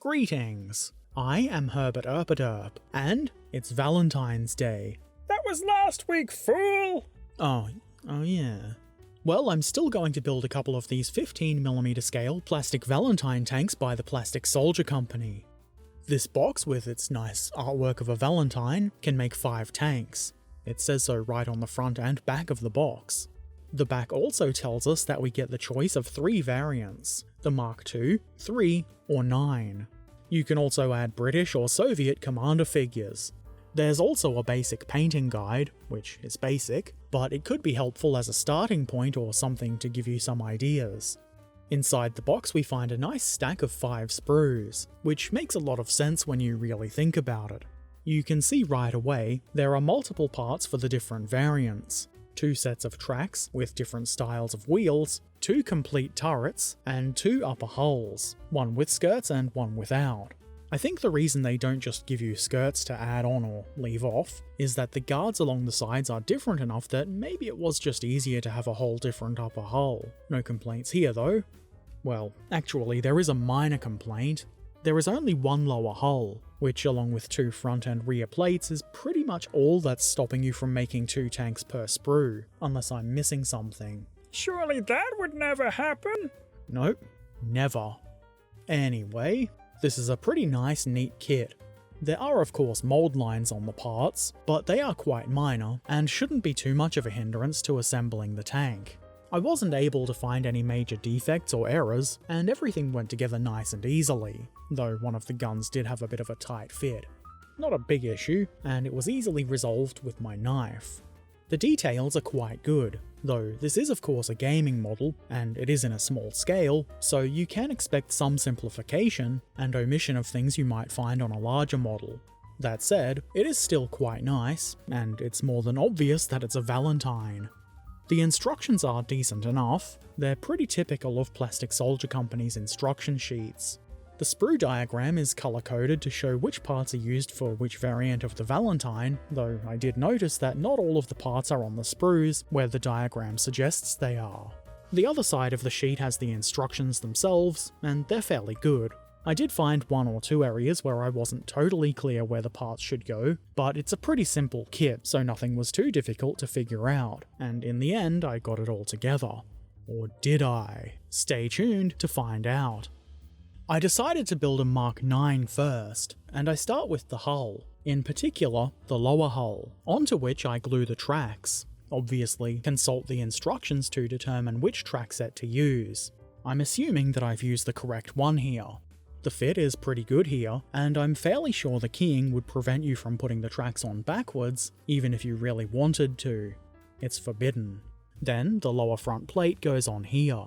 Greetings! I am Herbert Erpaderp, and it's Valentine's Day. That was last week, fool! Oh yeah. Well, I'm still going to build a couple of these 15mm scale plastic Valentine tanks by the Plastic Soldier Company. This box, with its nice artwork of a Valentine, can make 5 tanks. It says so right on the front and back of the box. The back also tells us that we get the choice of 3 variants, the Mark II, 3, or 9. You can also add British or Soviet commander figures. There's also a basic painting guide, which is basic, but it could be helpful as a starting point or something to give you some ideas. Inside the box we find a nice stack of 5 sprues, which makes a lot of sense when you really think about it. You can see right away there are multiple parts for the different variants. 2 sets of tracks with different styles of wheels, 2 complete turrets, and 2 upper hulls, one with skirts and one without. I think the reason they don't just give you skirts to add on or leave off is that the guards along the sides are different enough that maybe it was just easier to have a whole different upper hull. No complaints here though. Well, actually there is a minor complaint. There is only one lower hull, which along with 2 front and rear plates is pretty much all that's stopping you from making 2 tanks per sprue, unless I'm missing something. Surely that would never happen? Nope, never. Anyway, this is a pretty nice neat kit. There are of course mold lines on the parts, but they are quite minor and shouldn't be too much of a hindrance to assembling the tank. I wasn't able to find any major defects or errors, and everything went together nice and easily, though one of the guns did have a bit of a tight fit. Not a big issue, and it was easily resolved with my knife. The details are quite good, though this is of course a gaming model, and it is in a small scale, so you can expect some simplification and omission of things you might find on a larger model. That said, it is still quite nice, and it's more than obvious that it's a Valentine. The instructions are decent enough. They're pretty typical of Plastic Soldier Company's instruction sheets. The sprue diagram is colour-coded to show which parts are used for which variant of the Valentine, though I did notice that not all of the parts are on the sprues where the diagram suggests they are. The other side of the sheet has the instructions themselves, and they're fairly good. I did find 1 or 2 areas where I wasn't totally clear where the parts should go, but it's a pretty simple kit, so nothing was too difficult to figure out, and in the end I got it all together. Or did I? Stay tuned to find out. I decided to build a Mark IX first, and I start with the hull, in particular the lower hull, onto which I glue the tracks. Obviously, consult the instructions to determine which track set to use. I'm assuming that I've used the correct one here. The fit is pretty good here, and I'm fairly sure the keying would prevent you from putting the tracks on backwards, even if you really wanted to. It's forbidden. Then the lower front plate goes on here.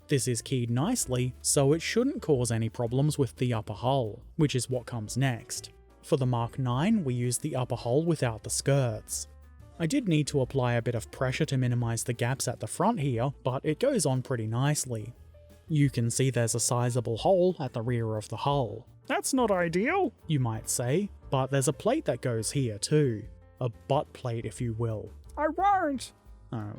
This is keyed nicely, so it shouldn't cause any problems with the upper hull, which is what comes next. For the Mark IX, we use the upper hull without the skirts. I did need to apply a bit of pressure to minimise the gaps at the front here, but it goes on pretty nicely. You can see there's a sizable hole at the rear of the hull. That's not ideal, you might say, but there's a plate that goes here too. A butt plate, if you will. I won't!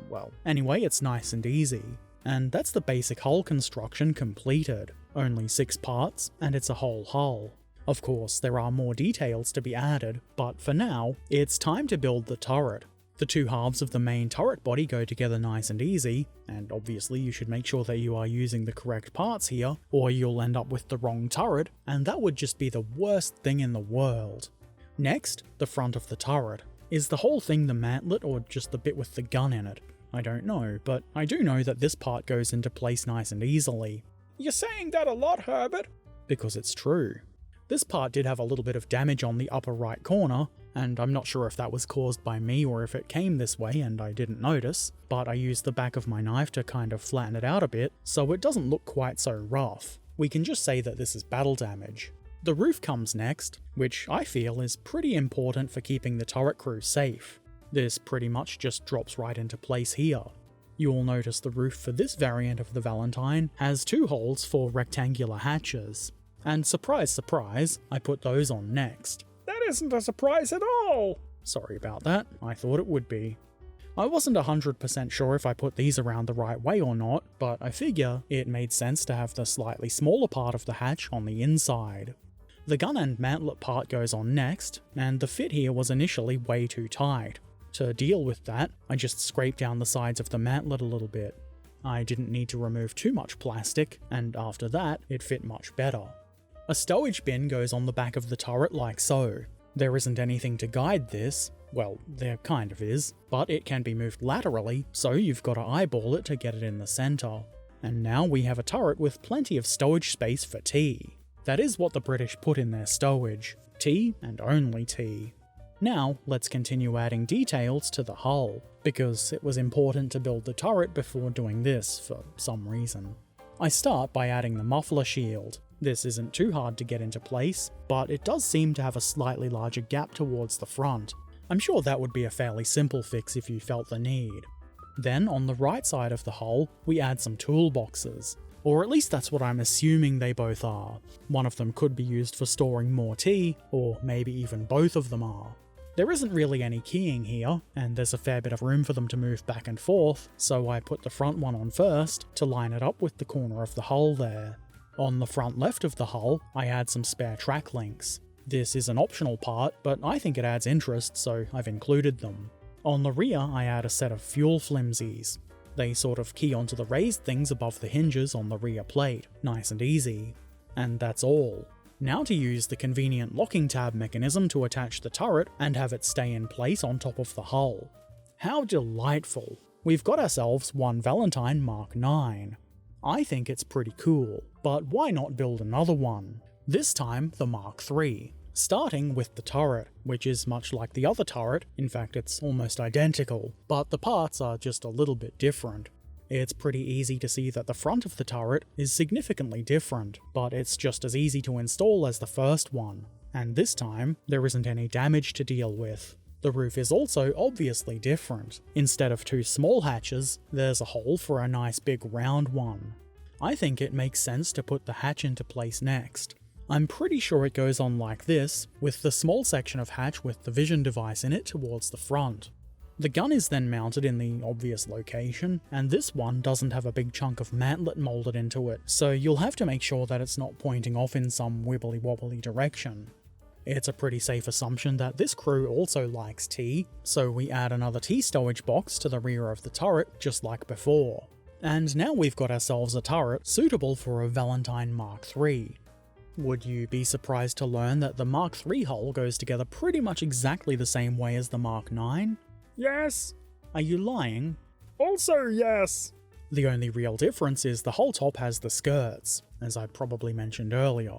Well, anyway, it's nice and easy. And that's the basic hull construction completed. Only 6 parts, and it's a whole hull. Of course, there are more details to be added, but for now, it's time to build the turret. The 2 halves of the main turret body go together nice and easy, and obviously you should make sure that you are using the correct parts here, or you'll end up with the wrong turret, and that would just be the worst thing in the world. Next, the front of the turret. Is the whole thing the mantlet or just the bit with the gun in it? I don't know, but I do know that this part goes into place nice and easily. You're saying that a lot, Herbert. Because it's true. This part did have a little bit of damage on the upper right corner, and I'm not sure if that was caused by me or if it came this way and I didn't notice, but I used the back of my knife to kind of flatten it out a bit, so it doesn't look quite so rough. We can just say that this is battle damage. The roof comes next, which I feel is pretty important for keeping the turret crew safe. This pretty much just drops right into place here. You'll notice the roof for this variant of the Valentine has 2 holes for rectangular hatches. And surprise surprise, I put those on next. That isn't a surprise at all! Sorry about that, I thought it would be. I wasn't 100% sure if I put these around the right way or not, but I figure it made sense to have the slightly smaller part of the hatch on the inside. The gun and mantlet part goes on next, and the fit here was initially way too tight. To deal with that, I just scraped down the sides of the mantlet a little bit. I didn't need to remove too much plastic, and after that, it fit much better. A stowage bin goes on the back of the turret like so. There isn't anything to guide this, well, there kind of is, but it can be moved laterally, so you've got to eyeball it to get it in the center. And now we have a turret with plenty of stowage space for tea. That is what the British put in their stowage. Tea and only tea. Now, let's continue adding details to the hull, because it was important to build the turret before doing this for some reason. I start by adding the muffler shield. This isn't too hard to get into place, but it does seem to have a slightly larger gap towards the front. I'm sure that would be a fairly simple fix if you felt the need. Then, on the right side of the hull, we add some toolboxes. Or at least that's what I'm assuming they both are. One of them could be used for storing more tea, or maybe even both of them are. There isn't really any keying here, and there's a fair bit of room for them to move back and forth, so I put the front one on first to line it up with the corner of the hull there. On the front left of the hull, I add some spare track links. This is an optional part, but I think it adds interest, so I've included them. On the rear, I add a set of fuel flimsies. They sort of key onto the raised things above the hinges on the rear plate, nice and easy. And that's all. Now to use the convenient locking tab mechanism to attach the turret and have it stay in place on top of the hull. How delightful! We've got ourselves one Valentine Mark IX. I think it's pretty cool, but why not build another one? This time the Mark III. Starting with the turret, which is much like the other turret, in fact it's almost identical, but the parts are just a little bit different. It's pretty easy to see that the front of the turret is significantly different, but it's just as easy to install as the first one. And this time, there isn't any damage to deal with. The roof is also obviously different. Instead of two small hatches, there's a hole for a nice big round one. I think it makes sense to put the hatch into place next. I'm pretty sure it goes on like this, with the small section of hatch with the vision device in it towards the front. The gun is then mounted in the obvious location, and this one doesn't have a big chunk of mantlet molded into it, so you'll have to make sure that it's not pointing off in some wibbly-wobbly direction. It's a pretty safe assumption that this crew also likes tea, so we add another tea stowage box to the rear of the turret, just like before. And now we've got ourselves a turret suitable for a Valentine Mark III. Would you be surprised to learn that the Mark III hull goes together pretty much exactly the same way as the Mark IX? Yes. Are you lying? Also yes. The only real difference is the whole top has the skirts, as I probably mentioned earlier.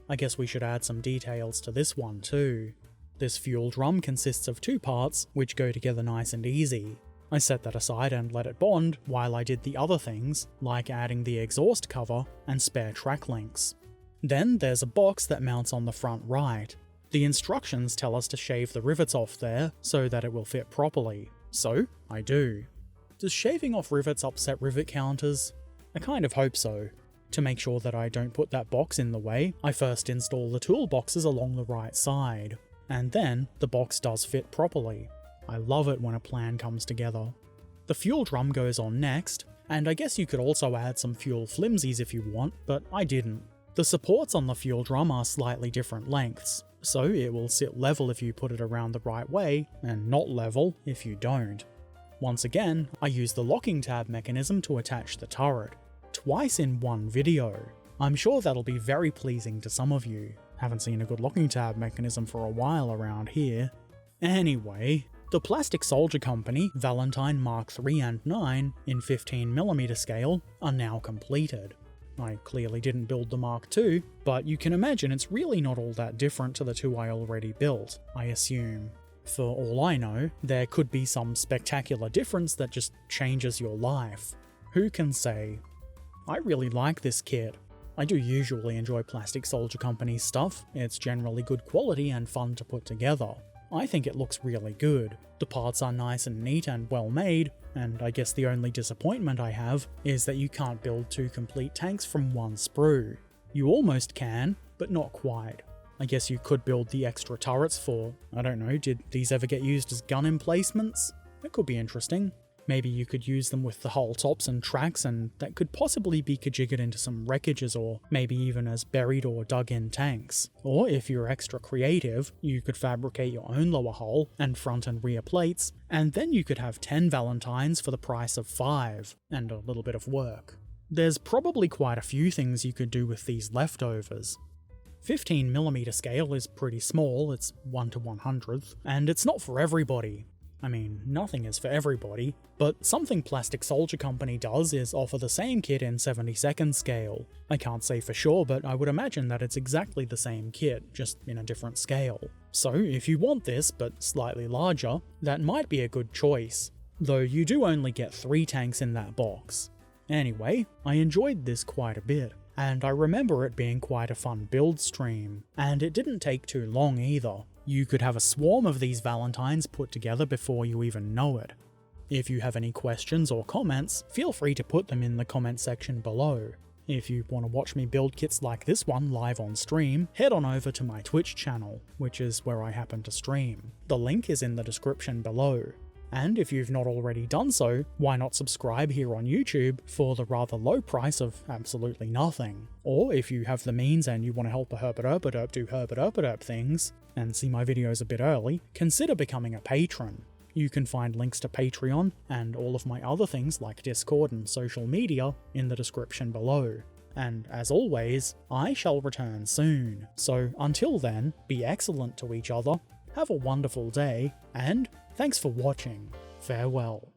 I guess we should add some details to this one too. This fuel drum consists of two parts, which go together nice and easy. I set that aside and let it bond while I did the other things, like adding the exhaust cover and spare track links. Then there's a box that mounts on the front right. The instructions tell us to shave the rivets off there so that it will fit properly. So, I do. Does shaving off rivets upset rivet counters? I kind of hope so. To make sure that I don't put that box in the way, I first install the toolboxes along the right side. And then, the box does fit properly. I love it when a plan comes together. The fuel drum goes on next, and I guess you could also add some fuel flimsies if you want, but I didn't. The supports on the fuel drum are slightly different lengths, so it will sit level if you put it around the right way, and not level if you don't. Once again, I use the locking tab mechanism to attach the turret. Twice in one video. I'm sure that'll be very pleasing to some of you. Haven't seen a good locking tab mechanism for a while around here. Anyway, the Plastic Soldier Company Valentine Mark III and IX in 15mm scale are now completed. I clearly didn't build the Mark II, but you can imagine it's really not all that different to the two I already built, I assume. For all I know, there could be some spectacular difference that just changes your life. Who can say? I really like this kit. I do usually enjoy Plastic Soldier Company's stuff, it's generally good quality and fun to put together. I think it looks really good. The parts are nice and neat and well made, and I guess the only disappointment I have is that you can't build two complete tanks from one sprue. You almost can, but not quite. I guess you could build the extra turrets for, I don't know, did these ever get used as gun emplacements? That could be interesting. Maybe you could use them with the hull tops and tracks, and that could possibly be kajiggered into some wreckages, or maybe even as buried or dug in tanks. Or if you're extra creative, you could fabricate your own lower hull and front and rear plates, and then you could have 10 Valentines for the price of 5, and a little bit of work. There's probably quite a few things you could do with these leftovers. 15mm scale is pretty small, it's 1 to 100th, and it's not for everybody. I mean, nothing is for everybody, but something Plastic Soldier Company does is offer the same kit in 72nd scale. I can't say for sure, but I would imagine that it's exactly the same kit, just in a different scale. So if you want this, but slightly larger, that might be a good choice, though you do only get 3 tanks in that box. Anyway, I enjoyed this quite a bit, and I remember it being quite a fun build stream, and it didn't take too long either. You could have a swarm of these Valentines put together before you even know it. If you have any questions or comments, feel free to put them in the comment section below. If you want to watch me build kits like this one live on stream, head on over to my Twitch channel, which is where I happen to stream. The link is in the description below. And if you've not already done so, why not subscribe here on YouTube for the rather low price of absolutely nothing? Or if you have the means and you want to help a Herbert Erpaderp do Herbert Erpaderp things, and see my videos a bit early, consider becoming a patron. You can find links to Patreon and all of my other things like Discord and social media in the description below. And as always, I shall return soon. So until then, be excellent to each other, have a wonderful day, and thanks for watching. Farewell.